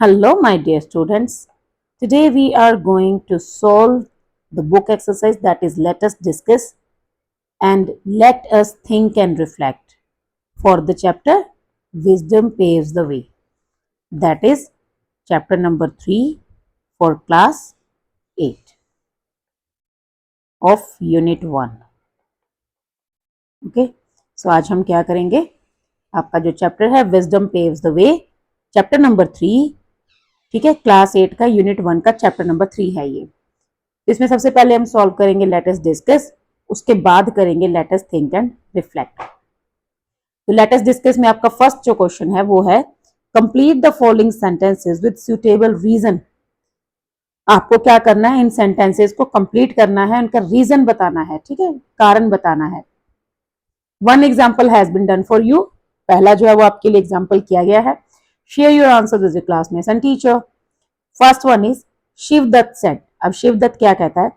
Hello, my dear students. Today we are going to solve the book exercise that is let us discuss and let us think and reflect for the chapter Wisdom Paves the Way. That is chapter number 3 for class 8 of unit 1. Okay. So आज हम क्या करेंगे? आपका जो chapter है Wisdom Paves the Way, chapter number 3, ठीक है, class 8 का यूनिट 1 का चैप्टर नंबर 3 है ये। इसमें सबसे पहले हम सॉल्व करेंगे लेट अस डिस्कस, उसके बाद करेंगे let us think and reflect. तो लेट अस डिस्कस में आपका फर्स्ट जो क्वेश्चन है वो है complete the following sentences with suitable reason. आपको क्या करना है, इन सेंटेंसेस को कंप्लीट करना है, उनका रीजन बताना है, ठीक है, कारण बताना है। One example has been done for you, पहला जो है वो आपके लिए एग्जाम्पल किया गया है। Share your answer with your classmates and teacher. First one is Shivdatt said. अब शिवदत्त क्या कहता है?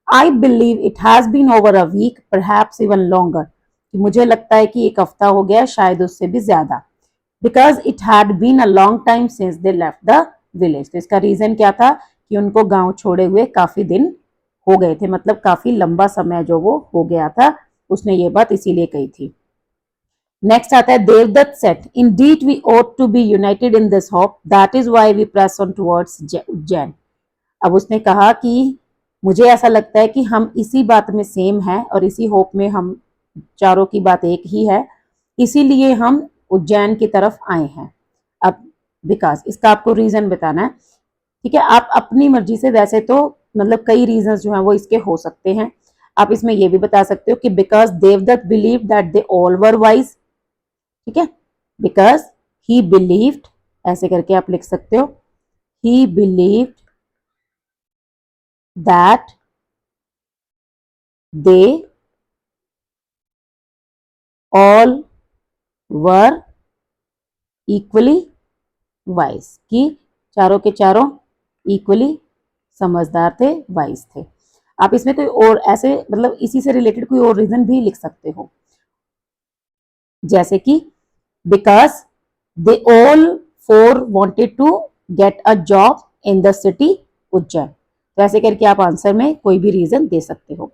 I believe it has been over a week perhaps even longer. मुझे लगता है कि एक हफ्ता हो गया, शायद उससे भी ज्यादा। Because it had been a long time since they left the village. तो इसका रीजन क्या था कि उनको गांव छोड़े हुए काफी दिन हो गए थे, मतलब काफी लंबा समय जो वो हो गया था। उसने ये बात इसीलिए कही थी। नेक्स्ट आता है Devdatt said indeed we ought to be united in this hope that is why we press on towards Ujjain. अब उसने कहा कि मुझे ऐसा लगता है कि हम इसी बात में सेम है और इसी होप में हम चारों की बात एक ही है, इसीलिए हम उज्जैन की तरफ आए हैं। अब विकास, इसका आपको रीजन बताना है, ठीक है। आप अपनी मर्जी से, वैसे तो मतलब कई रीजन जो है वो इसके हो सकते हैं। आप इसमें ये भी बता सकते हो कि because Devdatt believe that they all were wise, ठीक है, बिकॉज ही बिलीव्ड, ऐसे करके आप लिख सकते हो, ही believed that they all were equally wise, कि चारों के चारों इक्वली समझदार थे, वाइज थे। आप इसमें कोई और ऐसे मतलब इसी से रिलेटेड कोई और रीजन भी लिख सकते हो, जैसे कि because they all four wanted to get a job in the city Ujjain. तो ऐसे करके आप आंसर में कोई भी रीजन दे सकते हो।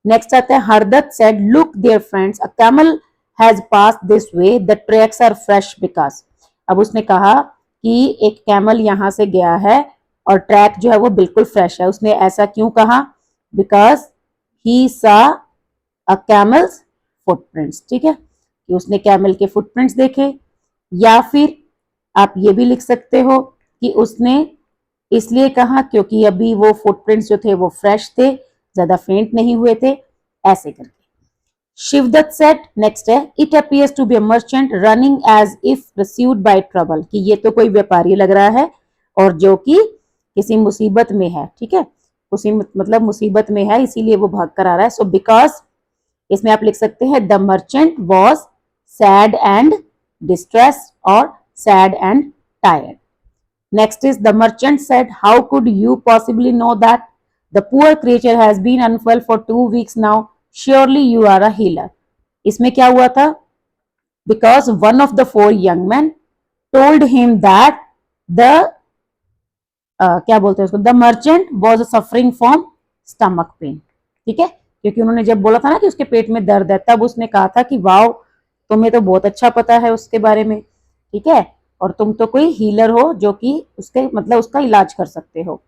नेक्स्ट आता है Hardatt said look there friends a camel has passed this way the tracks are fresh because. अब उसने कहा कि एक कैमल यहां से गया है और ट्रैक जो है वो बिल्कुल फ्रेश है। उसने ऐसा क्यों कहा? बिकॉज ही सा अ कैमल्स फुटप्रिंट्स, ठीक है, कि उसने कैमल के फुटप्रिंट्स देखे। या फिर आप ये भी लिख सकते हो कि उसने इसलिए कहा क्योंकि अभी वो फुटप्रिंट्स जो थे वो फ्रेश थे, ज्यादा फेंट नहीं हुए थे, ऐसे करके। शिवदत्त सेट नेक्स्ट है it appears to be a merchant running as if pursued by trouble, कि ये तो कोई व्यापारी लग रहा है और जो कि किसी मुसीबत में है, ठीक है, उसी मतलब मुसीबत में है इसीलिए वो भाग कर आ रहा है। सो बिकॉज इसमें आप लिख सकते हैं the merchant was sad and distress और sad and tired. Next is the merchant said how could you possibly know that the poor creature has been unwell for 2 weeks now, surely you are a healer. इसमें क्या हुआ था? Because one of the 4 young men told him that the क्या बोलते हैं उसको, the merchant was suffering from stomach pain, ठीक है, क्योंकि उन्होंने जब बोला था ना कि उसके पेट में दर्द है, तब उसने कहा था कि वाओ तुम्हें तो बहुत अच्छा पता है उसके बारे में, ठीक है, और तुम तो कोई हीलर हो जो कि उसके मतलब उसका इलाज कर सकते हो।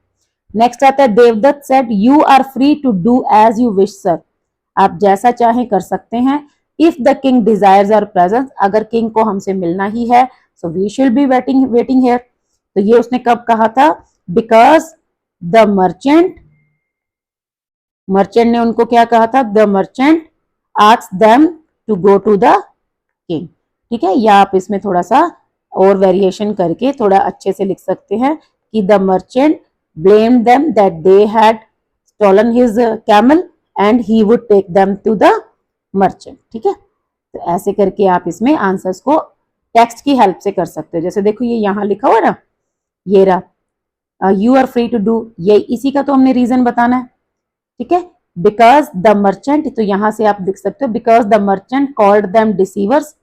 नेक्स्ट आता है Devdatt said you are free to do as you wish sir. आप जैसा चाहे कर सकते हैं। If the king desires our presence, अगर किंग को हमसे मिलना ही है so we should be waiting here. तो ये उसने कब कहा था? बिकॉज द मर्चेंट ने उनको क्या कहा था? The merchant asked them to go to the king, ठीक है। या आप इसमें थोड़ा सा और वेरिएशन करके थोड़ा अच्छे से लिख सकते हैं कि the merchant blamed them that they had stolen his camel and he would take them to the merchant, ठीक है। तो ऐसे करके आप इसमें आंसर्स को टेक्स्ट की हेल्प से कर सकते हो। जैसे देखो ये यहाँ लिखा हुआ ना, ये रहा you are free to do, ये इसी का तो हमने रीजन बताना है, ठीक है। बिकॉज द मर्चेंट, तो यहां से आप लिख सकते हो because the merchant called them deceivers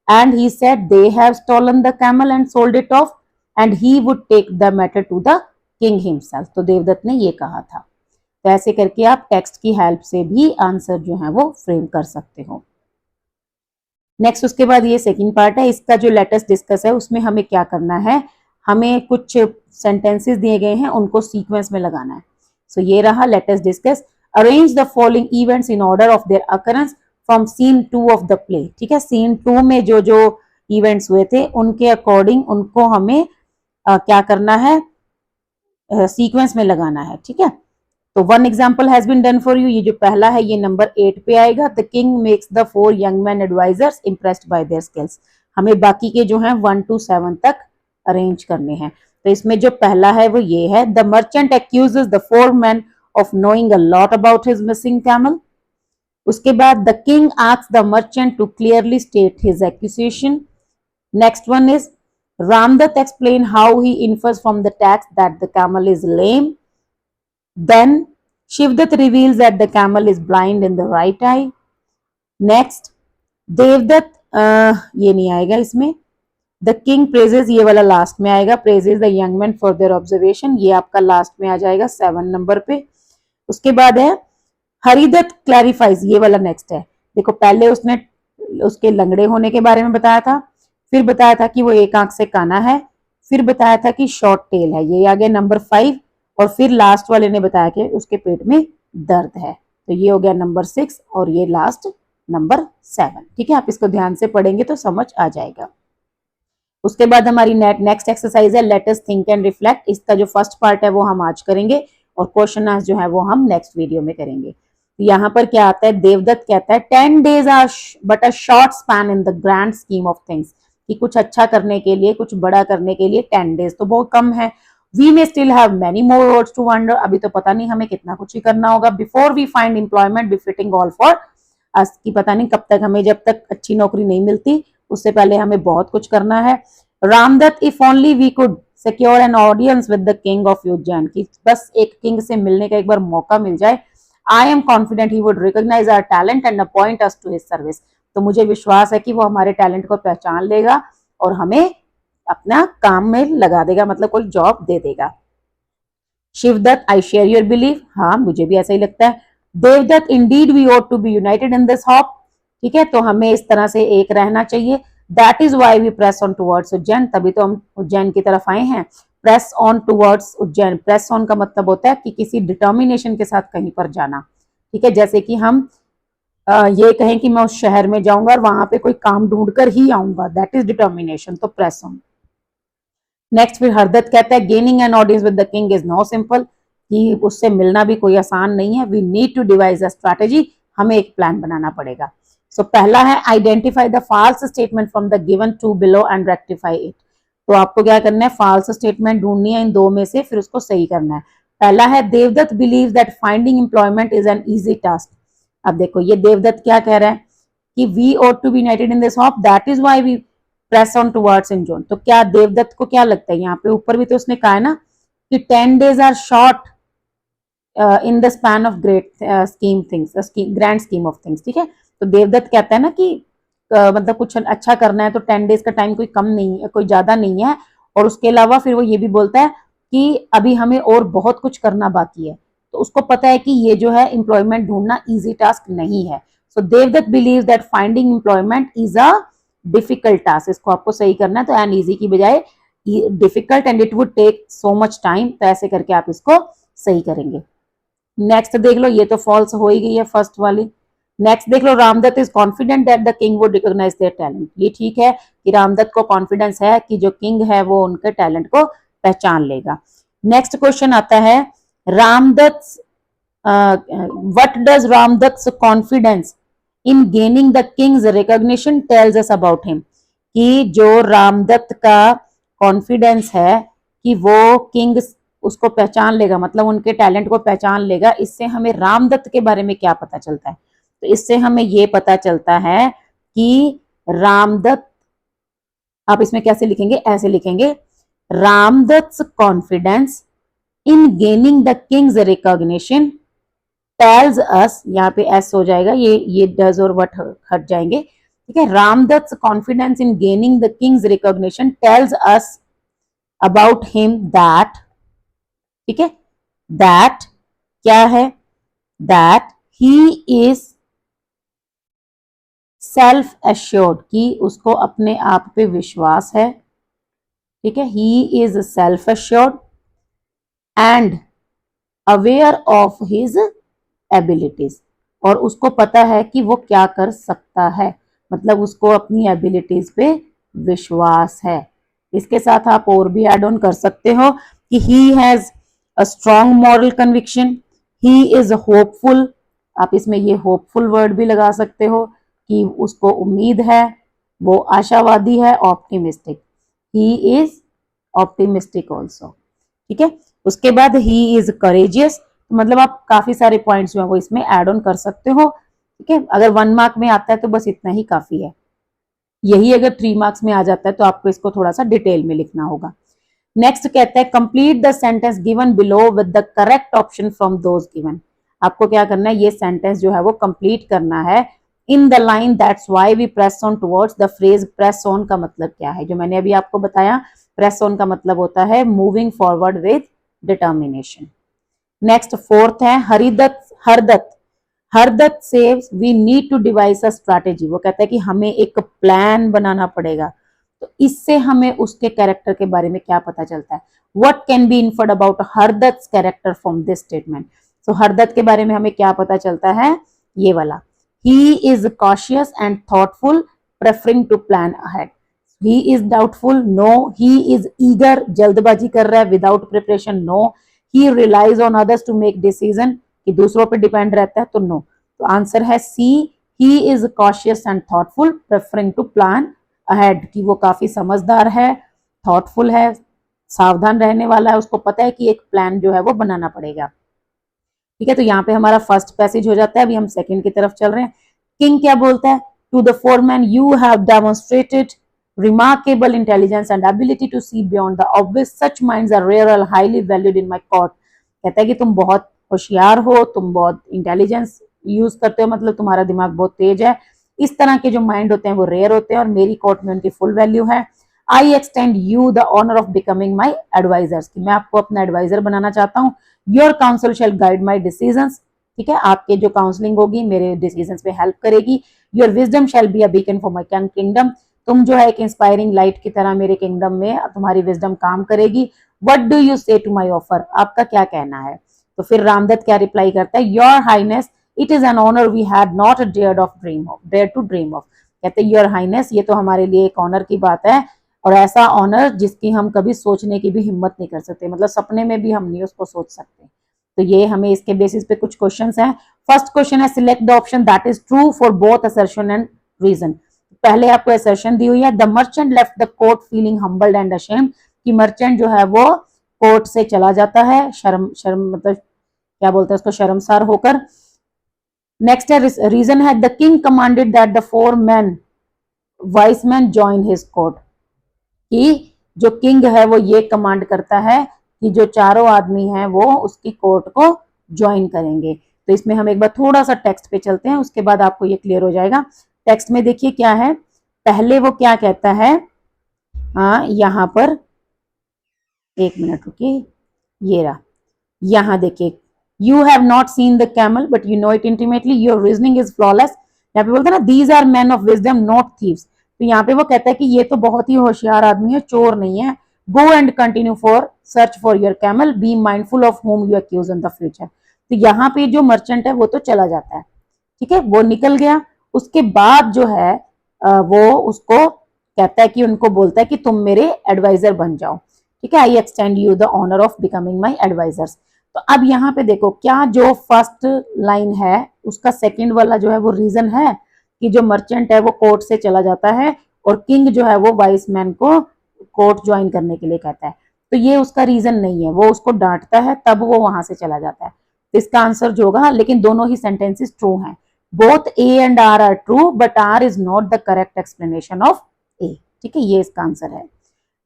and he said they have stolen the camel and sold it off and he would take the matter to the king himself. तो देवदत्त ने ये कहा था। तो ऐसे करके आप टेक्स्ट की हेल्प से भी आंसर जो है वो फ्रेम कर सकते हो। नेक्स्ट उसके बाद ये सेकंड पार्ट है, इसका जो लेटेस्ट डिस्कस है उसमें हमें क्या करना है, हमें कुछ सेंटेंसेस दिए गए हैं उनको सीक्वेंस में लगाना है। सो ये रहा latest discuss, arrange the following events in order of their occurrence from scene 2 of the play. ठीक है, सीन 2 में जो जो इवेंट्स हुए थे उनके अकॉर्डिंग उनको हमें क्या करना है, सीक्वेंस में लगाना है। ठीक है, तो one example has been done for you, ये जो पहला है ये नंबर 8 पे आएगा। The king makes the 4 young man advisers impressed by their skills. हमें बाकी के जो हैं 1 to 7 तक अरेंज करने हैं। तो इसमें जो पहला है वो ये है, the merchant accuses the 4 men of knowing a lot about his missing camel. उसके बाद the king asks the merchant to clearly state his accusation. Next one is Ramdat explain how he infers from the text that the camel is lame. Then Shivdat reveals that the camel is blind in the right eye. Next Devdutt ये नहीं आएगा इसमें, the king praises ये वाला last में आएगा, praises the young man for their observation, ये आपका लास्ट में आ जाएगा 7 नंबर पे। उसके बाद है हरिदत्त क्लैरिफाइज, ये वाला नेक्स्ट है। देखो पहले उसने उसके लंगड़े होने के बारे में बताया था, फिर बताया था कि वो एक आंख से काना है, फिर बताया था कि शॉर्ट टेल है, ये आ गया नंबर 5, और फिर लास्ट वाले ने बताया कि उसके पेट में दर्द है। तो ये हो गया नंबर 6 और ये लास्ट नंबर 7। ठीक है, आप इसको ध्यान से पढ़ेंगे तो समझ आ जाएगा। उसके बाद हमारी नेक्स्ट एक्सरसाइज है late us think and reflect. इसका जो फर्स्ट पार्ट है वो हम आज करेंगे और क्वेश्चन आंसर जो है वो हम नेक्स्ट वीडियो में करेंगे। तो यहाँ पर क्या आता है, देवदत्त कहता है 10 days are but a short span in the grand scheme of things, कि कुछ अच्छा करने के लिए, कुछ बड़ा करने के लिए 10 days तो बहुत कम है। We may still have many more roads to wonder, अभी तो पता नहीं हमें कितना कुछ ही करना होगा। Before we find employment befitting all for us, की पता नहीं कब तक हमें, जब तक अच्छी नौकरी नहीं मिलती उससे पहले हमें बहुत कुछ करना है। Ramdatt if only we could secure an audience with the king of Ujjain, की बस एक किंग से मिलने का एक बार मौका मिल जाए। I am confident he would recognise our talent and appoint us to his service, तो मुझे विश्वास है कि वो हमारे टैलेंट को पहचान लेगा और हमें अपना काम में लगा देगा, मतलब कोई जॉब दे देगा। Shivdatt I share your belief, हाँ मुझे भी ऐसा ही लगता है। Devdatt indeed we ought to be united in this hope, ठीक है, तो हमें इस तरह से एक रहना चाहिए। That is why we press on towards Ujjain, तभी तो हम उज्जैन की तरफ आए हैं। Press on towards Ujjain, press on का मतलब होता है कि किसी डिटर्मिनेशन के साथ कहीं पर जाना। ठीक है, जैसे कि हम ये कहें कि मैं उस शहर में जाऊंगा और वहां पे कोई काम ढूंढ कर ही आऊंगा, दैट इज डिटर्मिनेशन, तो प्रेस ऑन। नेक्स्ट फिर हरदत्त कहता है gaining an audience with the king is no simple, कि उससे मिलना भी कोई आसान नहीं है। We need to devise a strategy, हमें एक प्लान बनाना पड़ेगा। सो पहला है identify the false statement from the given 2 below and rectify it. तो आपको क्या करना है, फॉल्स स्टेटमेंट ढूंढनी है इन दो में से, फिर उसको सही करना है। पहला है Devdatt believe that finding employment is an easy task. अब देखो ये देवदत्त क्या कह रहा है कि we ought to be united in this hope, that is why we press on towards Ujjain. तो क्या देवदत्त को क्या लगता है, यहाँ पे ऊपर भी तो उसने कहा है ना कि 10 days are short in the span of great scheme things, grand scheme of things. ठीक है, तो देवदत्त कहता है ना कि मतलब कुछ अच्छा करना है तो 10 days का टाइम कोई कम नहीं है, कोई ज्यादा नहीं है। और उसके अलावा फिर वो ये भी बोलता है कि अभी हमें और बहुत कुछ करना बाकी है, तो उसको पता है कि ये जो है एम्प्लॉयमेंट ढूंढना इजी टास्क नहीं है। So Devdutt believes that finding employment is a difficult task, इसको आपको सही करना है, तो एन ईजी की बजाय difficult and it would take so much time, तो ऐसे करके आप इसको सही करेंगे। नेक्स्ट देख लो, ये तो फॉल्स हो ही गई है फर्स्ट वाली। नेक्स्ट देख लो, Ramdatt is confident that the king would recognise their talent, ये ठीक है कि रामदत्त को कॉन्फिडेंस है कि जो किंग है वो उनके टैलेंट को पहचान लेगा। नेक्स्ट क्वेश्चन आता है Ramdatt what does Ramdatt confidence in gaining the Kings recognition tells us about him, कि जो रामदत्त का कॉन्फिडेंस है कि वो किंग उसको पहचान लेगा, मतलब उनके टैलेंट को पहचान लेगा, इससे हमें रामदत्त के बारे में क्या पता चलता है। तो इससे हमें ये पता चलता है कि रामदत्त, आप इसमें कैसे लिखेंगे, ऐसे लिखेंगे Ramdatt confidence in gaining the Kings recognition tells us, यहाँ पे एस हो जाएगा, ये डज और व्हाट हट जाएंगे। ठीक है, Ramdatt confidence in gaining the Kings recognition tells us about him that, ठीक है, दैट क्या है, that he is self assured, कि उसको अपने आप पे विश्वास है, ठीक है, he is self assured and aware of his abilities, और उसको पता है कि वो क्या कर सकता है, मतलब उसको अपनी एबिलिटीज पे विश्वास है। इसके साथ आप और भी एड ऑन कर सकते हो कि he has a strong moral conviction, he is hopeful, आप इसमें ये होपफुल वर्ड भी लगा सकते हो कि उसको उम्मीद है, वो आशावादी है, optimistic, he is optimistic also, ठीक है। उसके बाद ही इज करेजियस, मतलब आप काफी सारे पॉइंट्स जो है वो इसमें ऐड ऑन कर सकते हो, ठीक है। अगर 1 मार्क में आता है तो बस इतना ही काफी है, यही अगर 3 मार्क्स में आ जाता है तो आपको इसको थोड़ा सा डिटेल में लिखना होगा। नेक्स्ट कहता है complete the sentence given below with the correct option from those given, आपको क्या करना है, ये सेंटेंस जो है वो कंप्लीट करना है in the line that's why we press on towards the phrase, press on का मतलब क्या है, जो मैंने अभी आपको बताया, प्रेस ऑन का मतलब होता है moving forward with determination. Next fourth है Haridatt, Hardatt, Hardatt says we need to devise a strategy, वो कहता है कि हमें एक प्लान बनाना पड़ेगा, तो इससे हमें उसके कैरेक्टर के बारे में क्या पता चलता है, what can be inferred about Hardatt character from this statement, तो हरदत्त के बारे में हमें क्या पता चलता है, ये वाला, he is cautious and thoughtful preferring to plan ahead, he is doubtful, no, he is eager, जल्दबाजी कर रहा है, without preparation, no, he relies on others to make decision, कि दूसरों पर डिपेंड रहता है, तो नो, तो आंसर है C, he is cautious and thoughtful preferring to plan ahead, कि वो काफी समझदार है, थॉटफुल है, सावधान रहने वाला है, उसको पता है कि एक प्लान जो है वो बनाना पड़ेगा, ठीक है। तो यहाँ पे हमारा फर्स्ट पैसेज हो जाता है, अभी हम सेकंड की तरफ चल रहे हैं। किंग क्या बोलता है, to the foreman you have demonstrated remarkable intelligence and ability to see beyond the obvious, such minds are rare and highly valued in my court, कहता है कि तुम बहुत होशियार हो, तुम बहुत इंटेलिजेंस यूज करते हो, मतलब तुम्हारा दिमाग बहुत तेज है, इस तरह के जो माइंड होते हैं वो रेयर होते हैं और मेरी कोर्ट में उनकी फुल वैल्यू है। I extend you the honour of becoming my advisers, कि मैं आपको अपना एडवाइजर बनाना चाहता हूँ। Your council shall guide my decisions, ठीक है, आपके जो काउंसलिंग होगी मेरे डिसीजंस में हेल्प करेगी। Your wisdom shall be a beacon for my kingdom, तुम जो है एक इंस्पायरिंग लाइट की तरह मेरे किंगडम में तुम्हारी विजडम काम करेगी। व्हाट डू यू से टू माई ऑफर, आपका क्या कहना है, तो फिर रामदत्त क्या रिप्लाई करता है, your highness it is an honour we had not dare to dream of, कहते हैं योर हाइनेस ये तो हमारे लिए एक ऑनर की बात है और ऐसा ऑनर जिसकी हम कभी सोचने की भी हिम्मत नहीं कर सकते, मतलब सपने में भी हम नहीं उसको सोच सकते। तो ये हमें इसके बेसिस पे कुछ क्वेश्चंस हैं। फर्स्ट क्वेश्चन है select the option that is true for both assertion and reason, पहले आपको असर्शन दी हुई है, the merchant left the court feeling humbled and ashamed, कि मर्चेंट जो है वो कोर्ट से चला जाता है शर्म शर्म मतलब क्या बोलते हैं उसको, शर्मसार होकर। नेक्स्ट है रीजन है the king commanded that the 4 men vice man join his court, कि जो किंग है वो ये कमांड करता है कि जो चारों आदमी हैं वो उसकी कोर्ट को ज्वाइन करेंगे। तो इसमें हम एक बार थोड़ा सा टेक्स्ट पे चलते हैं, उसके बाद आपको ये क्लियर हो जाएगा। टेक्स्ट में देखिए क्या है, पहले वो क्या कहता है, हाँ यहाँ पर एक मिनट रुकिए, ये रहा, यहाँ देखिए, you have not seen the camel but you know it intimately, your reasoning is flawless, यहाँ पे बोलते हैं ना these are men of wisdom not thieves, तो यहाँ पे वो कहता है कि ये तो बहुत ही होशियार आदमी है, चोर नहीं है। Go and continue for search for your camel, be mindful of whom you accuse in the future, तो यहाँ पे जो मर्चेंट है वो तो चला जाता है, ठीक है, वो निकल गया। उसके बाद जो है वो उसको कहता है कि उनको बोलता है कि तुम मेरे एडवाइजर बन जाओ, ठीक है, I extend you the honour of becoming my advisers. तो अब यहाँ पे देखो क्या जो फर्स्ट लाइन है उसका सेकंड वाला जो है वो रीजन है कि जो मर्चेंट है वो कोर्ट से चला जाता है और किंग जो है वो वाइस मैन को कोर्ट ज्वाइन करने के लिए कहता है, तो ये उसका रीजन नहीं है, वो उसको डांटता है तब वो वहां से चला जाता है, तो इसका आंसर जो होगा, लेकिन दोनों ही सेंटेंसेस ट्रू हैं, both A and R are true but R is not the correct explanation of A, ठीक है, ये इसका आंसर है।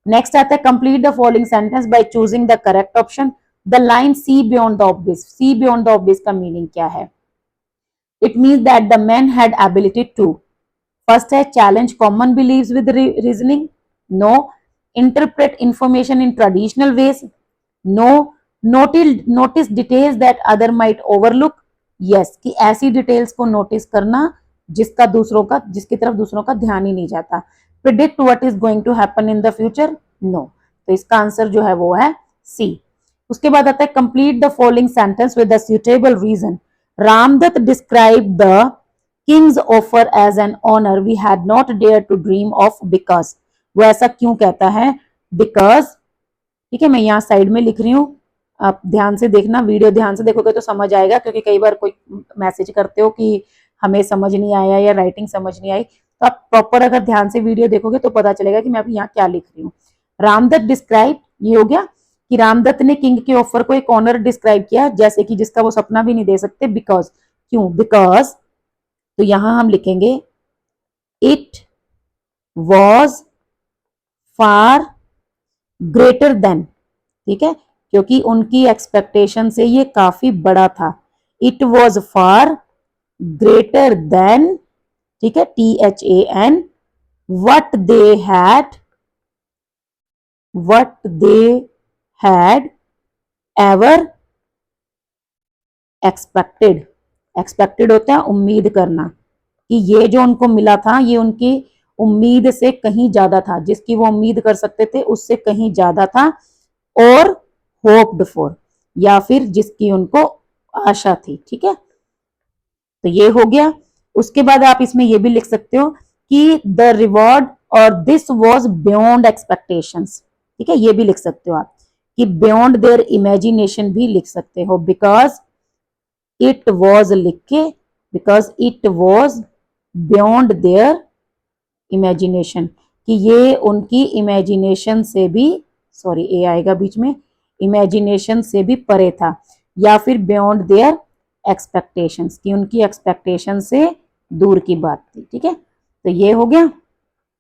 नेक्स्ट आता है complete the following sentence by choosing the correct option, the line see beyond the obvious, see beyond the obvious का meaning क्या है, it means that the man had ability to, first है challenge common beliefs with reasoning, no, interpret information in traditional ways? No. Notice details that other might overlook? Yes, कि ऐसी details को notice करना जिसकी तरफ दूसरों का ध्यान ही नहीं जाता. Predict what is going to happen in the future? No. तो इसका आंसर जो है वो है सी. उसके बाद आता है complete the following sentence with the suitable reason. Ramdatt describe the king's offer as an honour we had not dare to dream of because. वो ऐसा क्यों कहता है? बिकॉज, ठीक है, मैं यहाँ साइड में लिख रही हूँ, आप ध्यान से देखना, वीडियो ध्यान से देखोगे तो समझ आएगा, क्योंकि कई बार कोई मैसेज करते हो कि हमें समझ नहीं आया या राइटिंग समझ नहीं आई, तो आप प्रॉपर अगर ध्यान से वीडियो देखोगे तो पता चलेगा कि मैं अभी यहाँ क्या लिख रही हूँ. रामदत्त डिस्क्राइब, ये हो गया कि रामदत्त ने किंग के ऑफर को एक ऑनर डिस्क्राइब किया जैसे कि जिसका वो सपना भी नहीं दे सकते. बिकॉज, क्यों? बिकॉज, तो यहां हम लिखेंगे it was far greater than. ठीक है, क्योंकि उनकी एक्सपेक्टेशन से ये काफी बड़ा था. It was far greater than, ठीक है, THAN, what they had ever expected. Expected होता है उम्मीद करना, कि ये जो उनको मिला था ये उनकी उम्मीद से कहीं ज्यादा था, जिसकी वो उम्मीद कर सकते थे उससे कहीं ज्यादा था. और होप्ड फॉर, या फिर जिसकी उनको आशा थी. ठीक है, तो ये हो गया. उसके बाद आप इसमें ये भी लिख सकते हो कि द रिवॉर्ड और दिस वॉज बियॉन्ड एक्सपेक्टेशंस. ठीक है, ये भी लिख सकते हो आप कि बियॉन्ड देयर इमेजिनेशन भी लिख सकते हो. बिकॉज इट वॉज लिख के, because it was beyond their imagination, कि ये उनकी इमेजिनेशन से भी, सॉरी ए आएगा बीच में, इमेजिनेशन से भी परे था. या फिर बियॉन्ड देयर एक्सपेक्टेशंस, कि उनकी एक्सपेक्टेशन से दूर की बात थी. ठीक है, तो ये हो गया.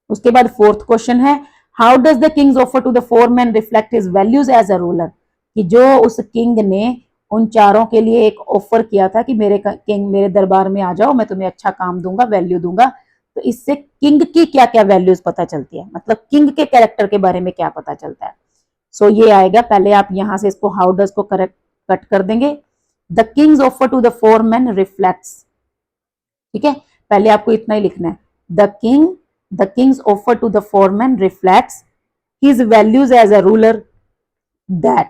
उसके बाद फोर्थ क्वेश्चन है, how does the king's offer to the foreman reflect his values as a ruler. कि जो उस किंग ने उन चारों के लिए एक ऑफर किया था कि मेरे किंग मेरे दरबार में आ जाओ, मैं तुम्हें अच्छा काम दूंगा, वैल्यू दूंगा. तो इससे किंग की क्या क्या वैल्यूज पता चलती है, मतलब किंग के कैरेक्टर के बारे में क्या पता चलता है. सो ये आएगा. पहले आप यहां से इसको हाउ डज को करेक्ट कट कर देंगे. The king's offer to the foreman reflects. ठीक है, पहले आपको इतना ही लिखना है. The king's offer to the foreman reflects his values as a ruler that.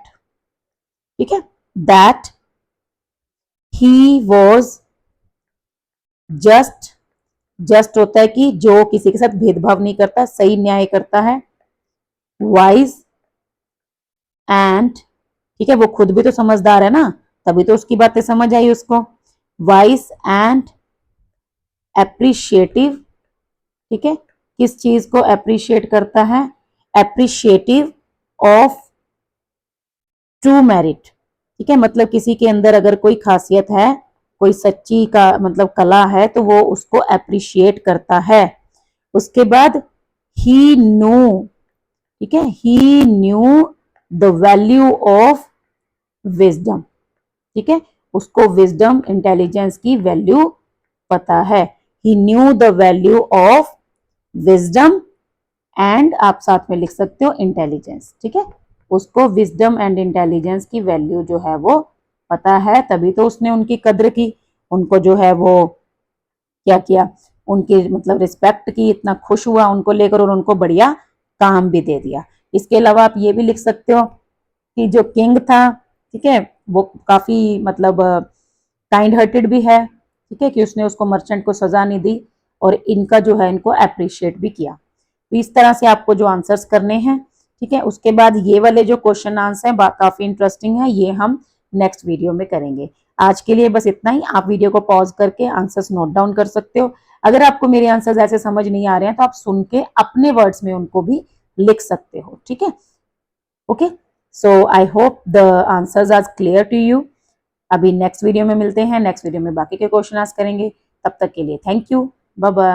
ठीक है, दैट ही वॉज जस्ट होता है कि जो किसी के साथ भेदभाव नहीं करता, सही न्याय करता है. वाइज एंड, ठीक है, वो खुद भी तो समझदार है ना, तभी तो उसकी बातें समझ आई उसको. Wise and appreciative. ठीक है, किस चीज को एप्रिशिएट करता है? Appreciative of true merit. ठीक है, मतलब किसी के अंदर अगर कोई खासियत है, कोई सच्ची का मतलब कला है, तो वो उसको एप्रिशिएट करता है. उसके बाद ही न्यू, ठीक है, he knew the value of wisdom. ठीक है, उसको विजडम, इंटेलिजेंस की वैल्यू पता है. He knew the value of wisdom and, आप साथ में लिख सकते हो इंटेलिजेंस. ठीक है, उसको विजडम एंड इंटेलिजेंस की वैल्यू जो है वो पता है, तभी तो उसने उनकी कद्र की, उनको जो है वो क्या किया, उनकी मतलब रिस्पेक्ट की, इतना खुश हुआ उनको लेकर और उनको बढ़िया काम भी दे दिया. इसके अलावा आप ये भी लिख सकते हो कि जो किंग था, ठीक है, वो काफी मतलब काइंड हार्टेड भी है. ठीक है, कि उसने उसको मर्चेंट को सजा नहीं दी और इनका जो है इनको अप्रिशिएट भी किया. तो इस तरह से आपको जो आंसर्स करने हैं. ठीक है, उसके बाद ये वाले जो क्वेश्चन आंसर है काफी इंटरेस्टिंग है, ये हम नेक्स्ट वीडियो में करेंगे. आज के लिए बस इतना ही. आप वीडियो को पॉज करके आंसर्स नोट डाउन कर सकते हो. अगर आपको मेरे आंसर्स ऐसे समझ नहीं आ रहे हैं तो आप सुन के अपने वर्ड्स में उनको भी लिख सकते हो. ठीक है, okay. So I hope the answers are clear to you. अभी नेक्स्ट वीडियो में मिलते हैं. नेक्स्ट वीडियो में बाकी के क्वेश्चन आंसर करेंगे. तब तक के लिए थैंक यू, बाय बाय.